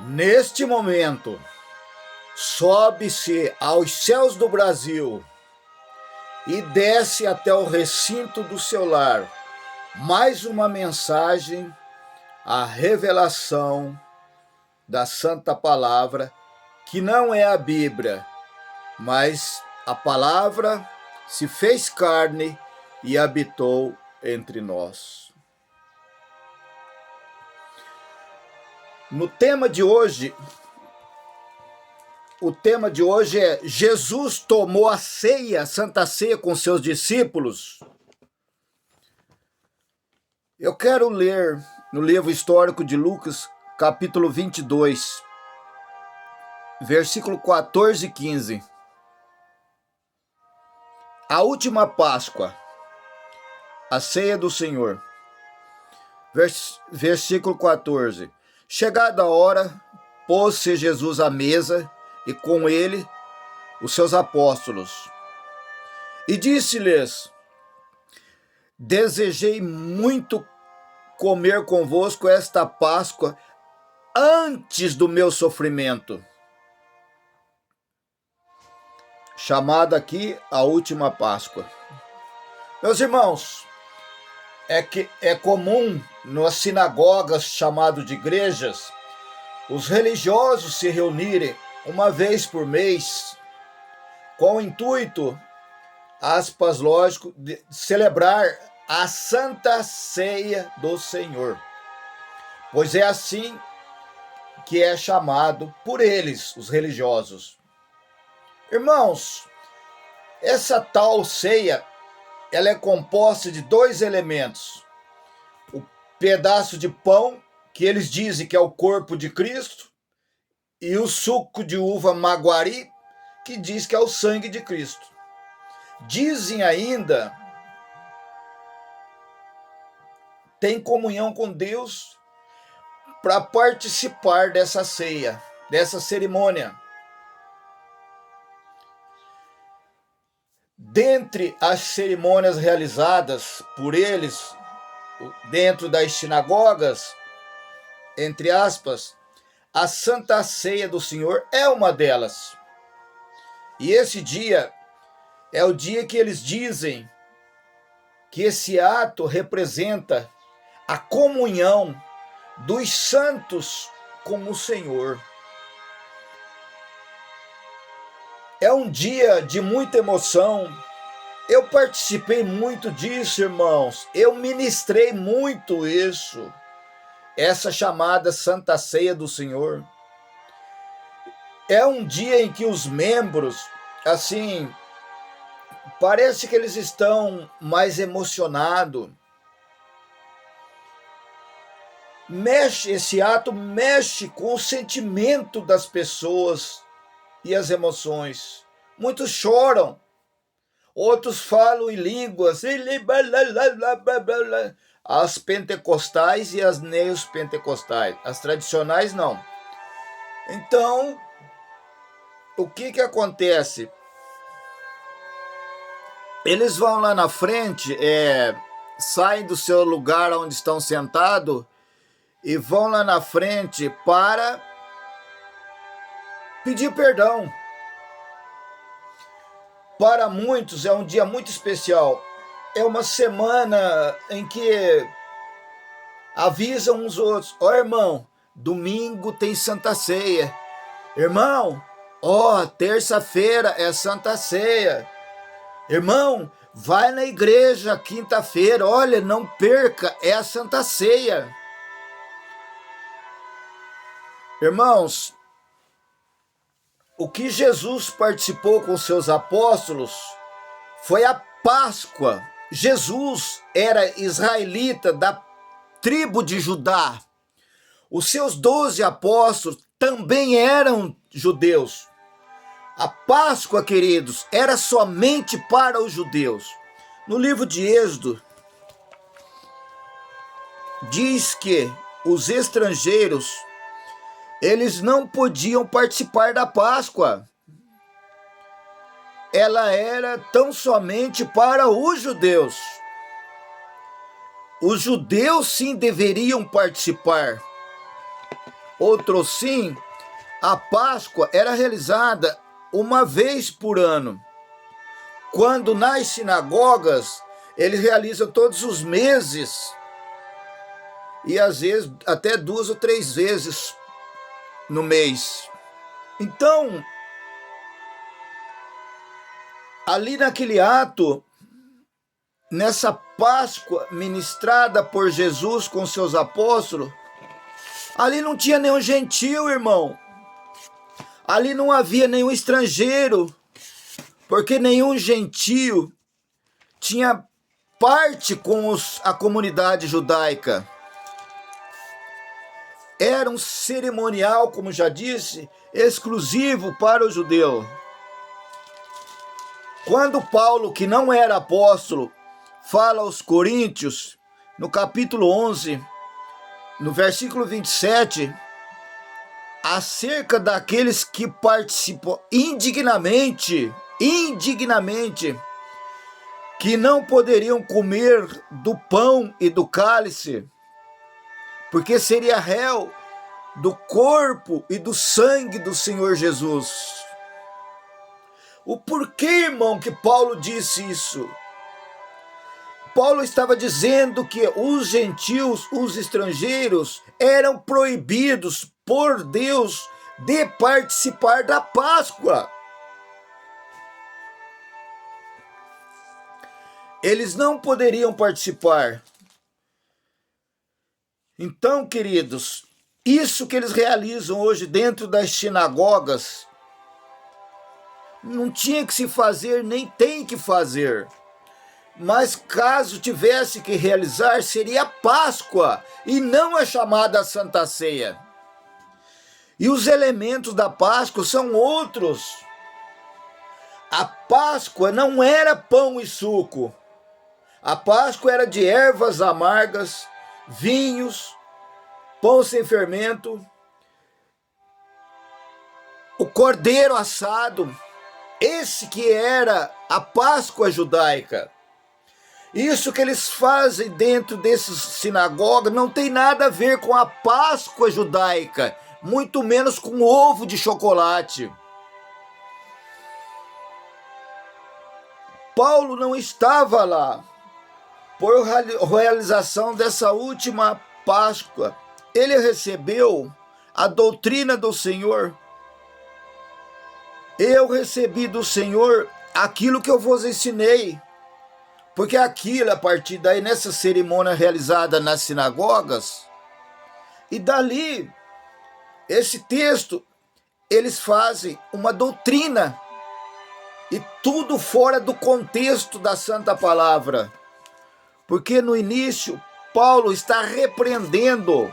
Neste momento, sobe-se aos céus do Brasil e desce até o recinto do seu lar mais uma mensagem, a revelação da Santa Palavra, que não é a Bíblia, mas a Palavra se fez carne e habitou entre nós. No tema de hoje, o tema de hoje é: Jesus tomou a ceia, a Santa Ceia, com seus discípulos. Eu quero ler no livro histórico de Lucas, capítulo 22, versículo 14 e 15. A última Páscoa, a ceia do Senhor. Versículo 14. Chegada a hora, pôs-se Jesus à mesa e com ele os seus apóstolos. E disse-lhes: desejei muito comer convosco esta Páscoa antes do meu sofrimento. Chamada aqui a última Páscoa. Meus irmãos, é comum nas sinagogas chamadas de igrejas, os religiosos se reunirem uma vez por mês com o intuito, aspas, lógico, de celebrar a Santa Ceia do Senhor, pois é assim que é chamado por eles, os religiosos. Irmãos, essa tal ceia, ela é composta de dois elementos: o pedaço de pão, que eles dizem que é o corpo de Cristo, e o suco de uva maguari, que diz que é o sangue de Cristo. Dizem ainda, tem comunhão com Deus para participar dessa ceia, dessa cerimônia. Dentre as cerimônias realizadas por eles dentro das sinagogas, entre aspas, a Santa Ceia do Senhor é uma delas. E esse dia é o dia que eles dizem que esse ato representa a comunhão dos santos com o Senhor. É um dia de muita emoção. Eu participei muito disso, irmãos. Eu ministrei muito isso. Essa chamada Santa Ceia do Senhor. É um dia em que os membros, assim, parece que eles estão mais emocionados. Esse ato mexe com o sentimento das pessoas e as emoções. Muitos choram, outros falam em línguas, as pentecostais e as neopentecostais, as tradicionais não. Então, o que acontece? Eles vão lá na frente, saem do seu lugar onde estão sentados e vão lá na frente para pedir perdão. Para muitos é um dia muito especial. É uma semana em que avisam uns outros: ó, irmão, domingo tem Santa Ceia. Irmão, terça-feira é Santa Ceia. Irmão, vai na igreja quinta-feira. Olha, não perca, é a Santa Ceia. Irmãos, o que Jesus participou com seus apóstolos foi a Páscoa. Jesus era israelita da tribo de Judá. Os seus 12 apóstolos também eram judeus. A Páscoa, queridos, era somente para os judeus. No livro de Êxodo, diz que os estrangeiros, eles não podiam participar da Páscoa. Ela era tão somente para os judeus. Os judeus sim deveriam participar. outrossim, a Páscoa era realizada uma vez por ano, quando nas sinagogas eles realizam todos os meses e às vezes até 2 ou 3 vezes no mês. Então, ali naquele ato, nessa Páscoa ministrada por Jesus com seus apóstolos, ali não tinha nenhum gentil, irmão. Ali não havia nenhum estrangeiro, porque nenhum gentio tinha parte com a comunidade judaica. Era um cerimonial, como já disse, exclusivo para o judeu. Quando Paulo, que não era apóstolo, fala aos Coríntios, no capítulo 11, no versículo 27, acerca daqueles que participam indignamente, que não poderiam comer do pão e do cálice, porque seria réu do corpo e do sangue do Senhor Jesus. O porquê, irmão, que Paulo disse isso? Paulo estava dizendo que os gentios, os estrangeiros, eram proibidos por Deus de participar da Páscoa. Eles não poderiam participar. Então, queridos, isso que eles realizam hoje dentro das sinagogas, não tinha que se fazer, nem tem que fazer. Mas caso tivesse que realizar, seria a Páscoa e não a chamada Santa Ceia. E os elementos da Páscoa são outros. A Páscoa não era pão e suco. A Páscoa era de ervas amargas, vinhos, pão sem fermento, o cordeiro assado. Esse que era a Páscoa judaica. Isso que eles fazem dentro dessas sinagogas não tem nada a ver com a Páscoa judaica, muito menos com ovo de chocolate. Paulo não estava lá por realização dessa última Páscoa. Ele recebeu a doutrina do Senhor. Eu recebi do Senhor aquilo que eu vos ensinei. Porque aquilo, a partir daí, nessa cerimônia realizada nas sinagogas, e dali, esse texto, eles fazem uma doutrina, e tudo fora do contexto da Santa Palavra. Porque no início, Paulo está repreendendo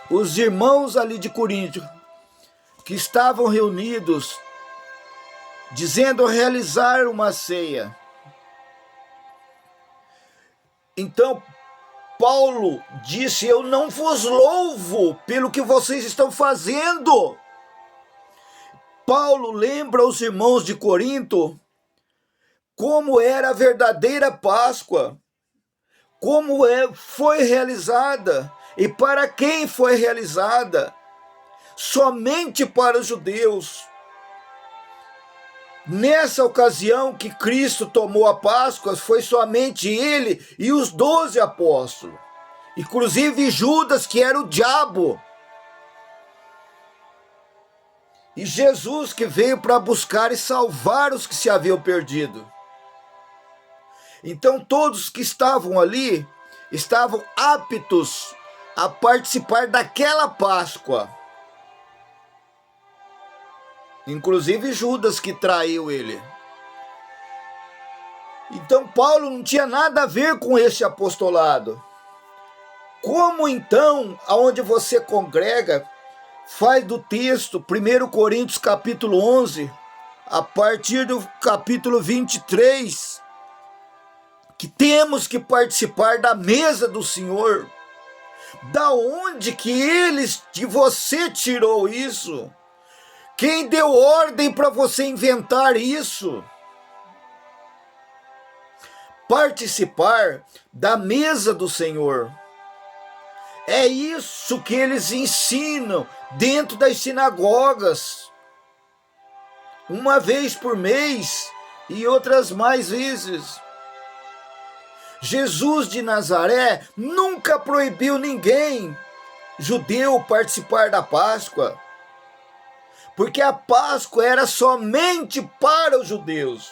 os irmãos ali de Corinto, que estavam reunidos, dizendo realizar uma ceia. Então, Paulo disse, eu não vos louvo pelo que vocês estão fazendo. Paulo lembra aos irmãos de Corinto como era a verdadeira Páscoa, como foi realizada e para quem foi realizada. Somente para os judeus. Nessa ocasião que Cristo tomou a Páscoa, foi somente ele e os 12 apóstolos. Inclusive Judas, que era o diabo. E Jesus, que veio para buscar e salvar os que se haviam perdido. Então todos que estavam ali, estavam aptos a participar daquela Páscoa. Inclusive Judas, que traiu ele. Então Paulo não tinha nada a ver com esse apostolado. Como então, aonde você congrega, faz do texto 1 Coríntios capítulo 11, a partir do capítulo 23, que temos que participar da mesa do Senhor. Da onde que você tirou isso? Quem deu ordem para você inventar isso? Participar da mesa do Senhor É isso que eles ensinam dentro das sinagogas, uma vez por mês e outras mais vezes. Jesus de Nazaré nunca proibiu ninguém judeu participar da Páscoa, porque a Páscoa era somente para os judeus.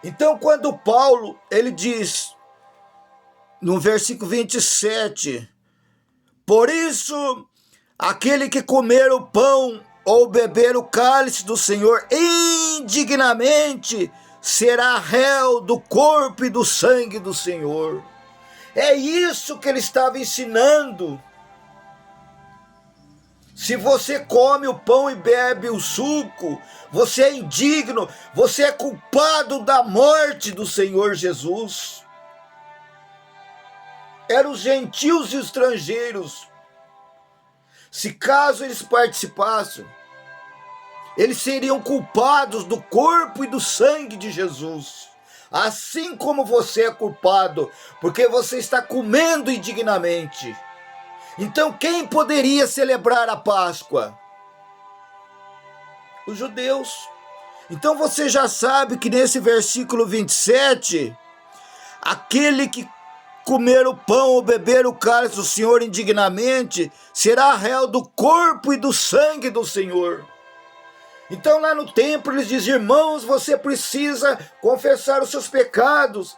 Então, quando Paulo, ele diz, no versículo 27, por isso, aquele que comer o pão ou beber o cálice do Senhor indignamente será réu do corpo e do sangue do Senhor. É isso que ele estava ensinando. Se você come o pão e bebe o suco, você é indigno, você é culpado da morte do Senhor Jesus. Eram os gentios e os estrangeiros. Se caso eles participassem, eles seriam culpados do corpo e do sangue de Jesus. Assim como você é culpado, porque você está comendo indignamente. Então quem poderia celebrar a Páscoa? Os judeus. Então você já sabe que nesse versículo 27, aquele que comer o pão ou beber o cálice do Senhor indignamente, será réu do corpo e do sangue do Senhor. Então lá no templo eles dizem, irmãos, você precisa confessar os seus pecados,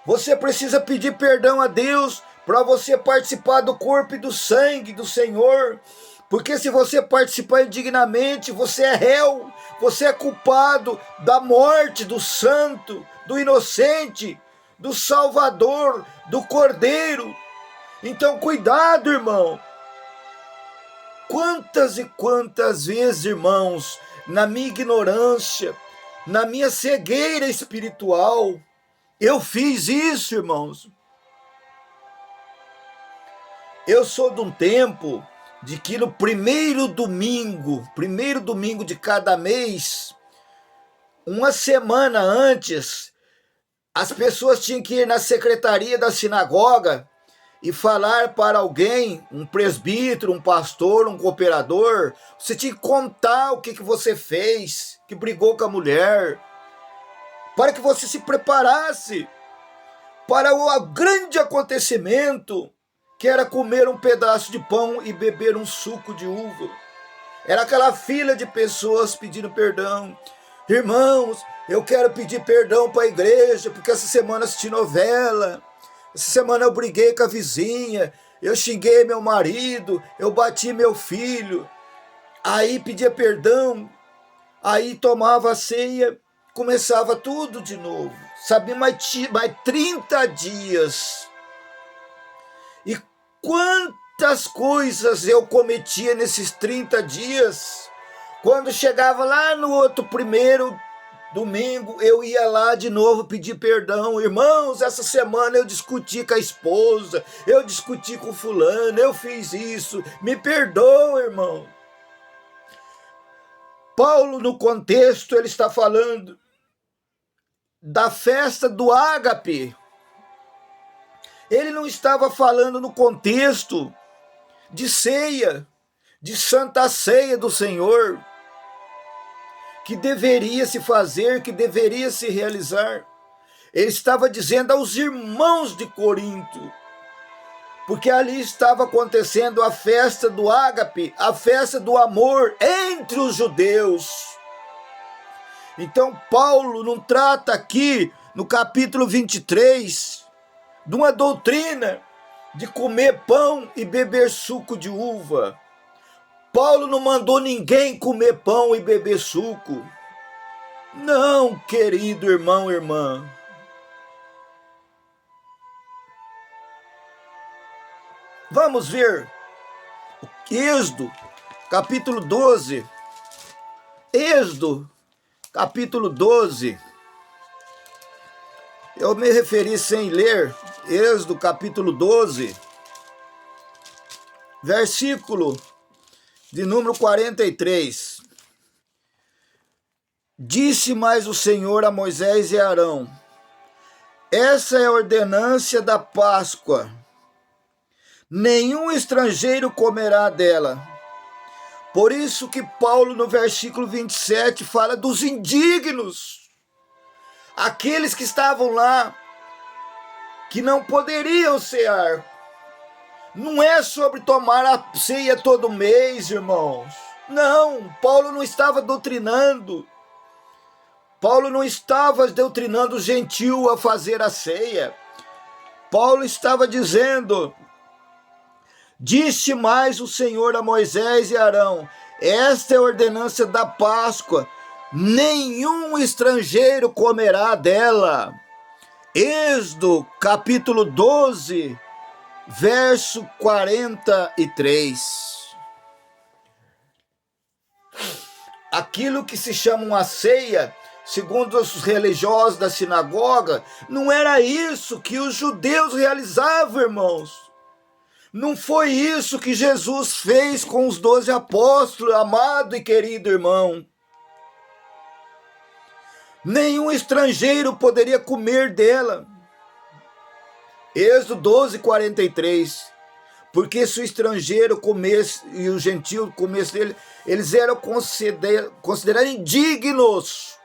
você precisa pedir perdão a Deus para você participar do corpo e do sangue do Senhor, porque se você participar indignamente, você é réu, você é culpado da morte do santo, do inocente, do Salvador, do Cordeiro. Então cuidado, irmão. Quantas e quantas vezes, irmãos, na minha ignorância, na minha cegueira espiritual, eu fiz isso, irmãos. Eu sou de um tempo de que no primeiro domingo de cada mês, uma semana antes, as pessoas tinham que ir na secretaria da sinagoga e falar para alguém, um presbítero, um pastor, um cooperador, você tinha que contar o que você fez, que brigou com a mulher, para que você se preparasse para o grande acontecimento, que era comer um pedaço de pão e beber um suco de uva. Era aquela fila de pessoas pedindo perdão. Irmãos, eu quero pedir perdão para a igreja, porque essa semana assisti novela, essa semana eu briguei com a vizinha, eu xinguei meu marido, eu bati meu filho. Aí pedia perdão, aí tomava a ceia, começava tudo de novo. Sabe, mais 30 dias. E quantas coisas eu cometia nesses 30 dias. Quando chegava lá no outro primeiro domingo, eu ia lá de novo pedir perdão. Irmãos, essa semana eu discuti com a esposa, eu discuti com fulano, eu fiz isso. Me perdoa, irmão. Paulo, no contexto, ele está falando da festa do ágape. Ele não estava falando no contexto de ceia, de santa ceia do Senhor, que deveria se fazer, que deveria se realizar. Ele estava dizendo aos irmãos de Corinto, porque ali estava acontecendo a festa do ágape, a festa do amor entre os judeus. Então Paulo não trata aqui, no capítulo 23, de uma doutrina de comer pão e beber suco de uva. Paulo não mandou ninguém comer pão e beber suco. Não, querido irmão, irmã. Vamos ver Êxodo, capítulo 12. Êxodo, capítulo 12. Eu me referi sem ler. Êxodo, capítulo 12. Versículo de número 43. Disse mais o Senhor a Moisés e a Arão: Essa é a ordenância da Páscoa. Nenhum estrangeiro comerá dela. Por isso que Paulo, no versículo 27, fala dos indignos. Aqueles que estavam lá, que não poderiam cear. Não é sobre tomar a ceia todo mês, irmãos. Não, Paulo não estava doutrinando. Paulo não estava doutrinando o gentil a fazer a ceia. Paulo estava dizendo: disse mais o Senhor a Moisés e Arão, esta é a ordenança da Páscoa, nenhum estrangeiro comerá dela. Êxodo, capítulo 12, verso 43. Aquilo que se chama uma ceia, segundo os religiosos da sinagoga, não era isso que os judeus realizavam, irmãos. Não foi isso que Jesus fez com os 12 apóstolos, amado e querido irmão. Nenhum estrangeiro poderia comer dela. Êxodo 12, 43. Porque se o estrangeiro comesse e o gentil comesse dele, eles eram considerados indignos.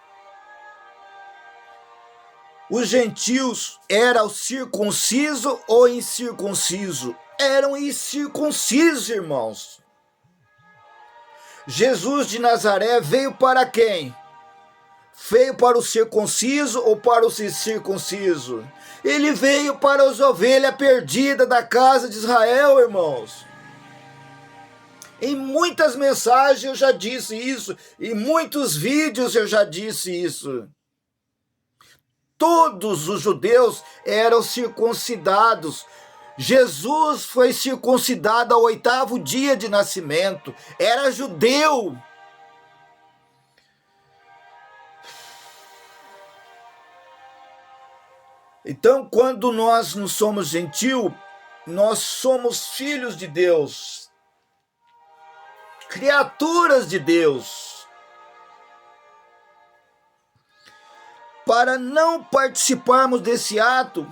Os gentios eram circunciso ou incircunciso? Eram incircuncisos, irmãos. Jesus de Nazaré veio para quem? Veio para o circunciso ou para o incircunciso? Ele veio para as ovelhas perdidas da casa de Israel, irmãos. Em muitas mensagens eu já disse isso, em muitos vídeos eu já disse isso. Todos os judeus eram circuncidados. Jesus foi circuncidado ao 8º dia de nascimento. Era judeu. Então, quando nós não somos gentil, nós somos filhos de Deus, criaturas de Deus. Para não participarmos desse ato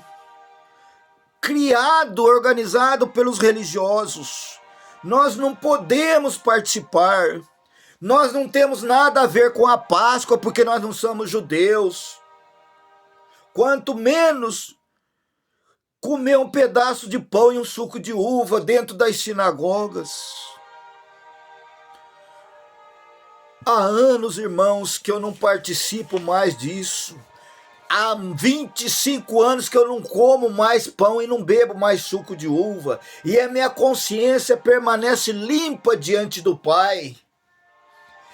criado, organizado pelos religiosos, nós não podemos participar. Nós não temos nada a ver com a Páscoa, porque nós não somos judeus. Quanto menos comer um pedaço de pão e um suco de uva dentro das sinagogas. Há anos, irmãos, que eu não participo mais disso. Há 25 anos que eu não como mais pão e não bebo mais suco de uva. E a minha consciência permanece limpa diante do Pai.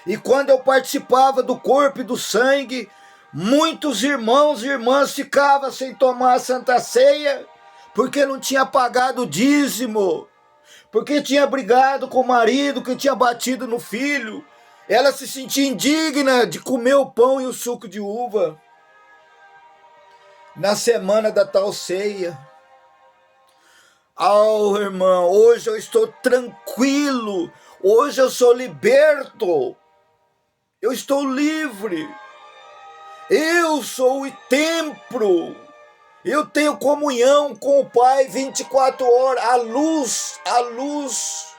E quando eu participava do corpo e do sangue, muitos irmãos e irmãs ficavam sem tomar a Santa Ceia, porque não tinha pagado o dízimo, porque tinha brigado com o marido que tinha batido no filho. Ela se sentia indigna de comer o pão e o suco de uva na semana da tal ceia. Oh, irmão, hoje eu estou tranquilo, hoje eu sou liberto, eu estou livre, eu sou o templo, eu tenho comunhão com o Pai 24 horas, a luz.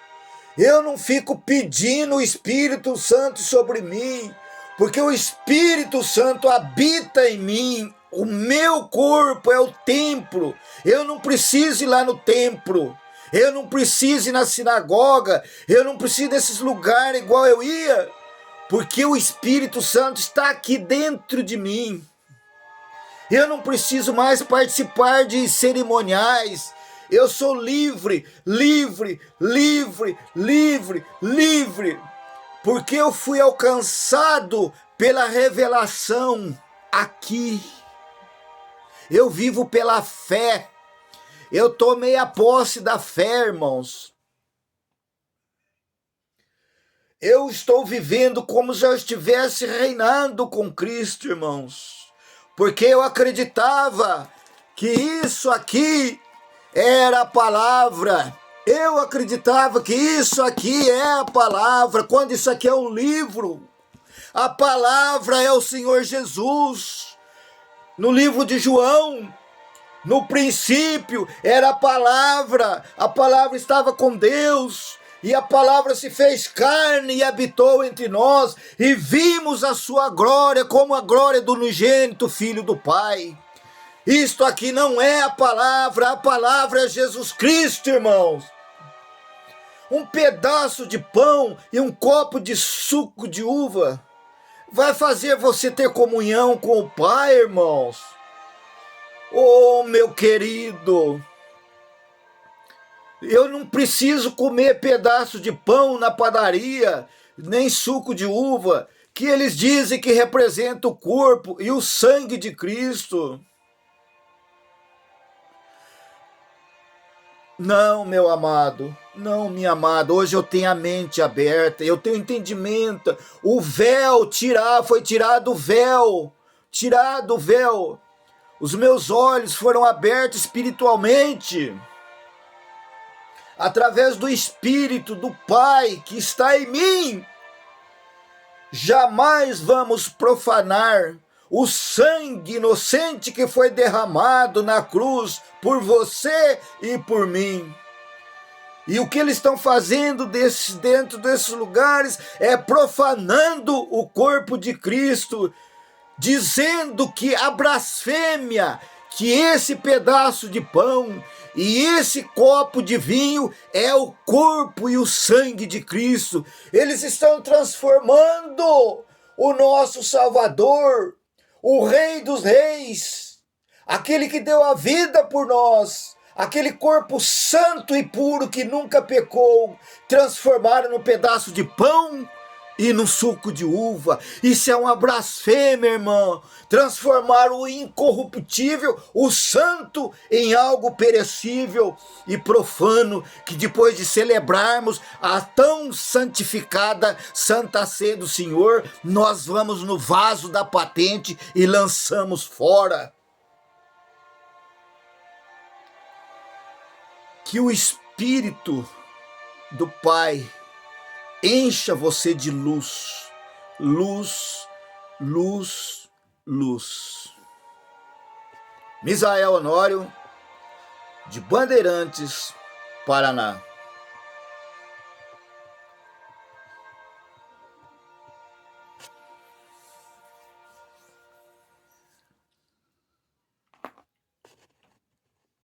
Eu não fico pedindo o Espírito Santo sobre mim, porque o Espírito Santo habita em mim. O meu corpo é o templo. Eu não preciso ir lá no templo. Eu não preciso ir na sinagoga. Eu não preciso desses lugares igual eu ia, porque o Espírito Santo está aqui dentro de mim. Eu não preciso mais participar de cerimoniais. Eu sou livre, livre, livre, livre, livre, porque eu fui alcançado pela revelação aqui. Eu vivo pela fé. Eu tomei a posse da fé, irmãos. Eu estou vivendo como se eu estivesse reinando com Cristo, irmãos. Porque eu acreditava que isso aqui era a palavra. Eu acreditava que isso aqui é a palavra, quando isso aqui é um livro. A palavra é o Senhor Jesus. No livro de João, No princípio era a palavra estava com Deus, e a palavra se fez carne e habitou entre nós, e vimos a sua glória como a glória do unigênito Filho do Pai. Isto aqui não é a palavra é Jesus Cristo, irmãos. Um pedaço de pão e um copo de suco de uva vai fazer você ter comunhão com o Pai, irmãos. Oh, meu querido, eu não preciso comer pedaço de pão na padaria, nem suco de uva, que eles dizem que representa o corpo e o sangue de Cristo. Não, meu amado, não, minha amada, hoje eu tenho a mente aberta, eu tenho entendimento. O véu foi tirado o véu. Os meus olhos foram abertos espiritualmente, através do Espírito do Pai que está em mim. Jamais vamos profanar o sangue inocente que foi derramado na cruz por você e por mim. E o que eles estão fazendo dentro desses lugares é profanando o corpo de Cristo, dizendo que a blasfêmia, que esse pedaço de pão e esse copo de vinho é o corpo e o sangue de Cristo. Eles estão transformando o nosso Salvador, o Rei dos Reis, aquele que deu a vida por nós, aquele corpo santo e puro que nunca pecou, transformaram num pedaço de pão e no suco de uva. Isso é uma blasfêmia, irmão. Transformar o incorruptível, o santo, em algo perecível e profano, que depois de celebrarmos a tão santificada Santa Ceia do Senhor, nós vamos no vaso da patente e lançamos fora. Que o Espírito do Pai encha você de luz, luz, luz, luz. Misael Honório, de Bandeirantes, Paraná.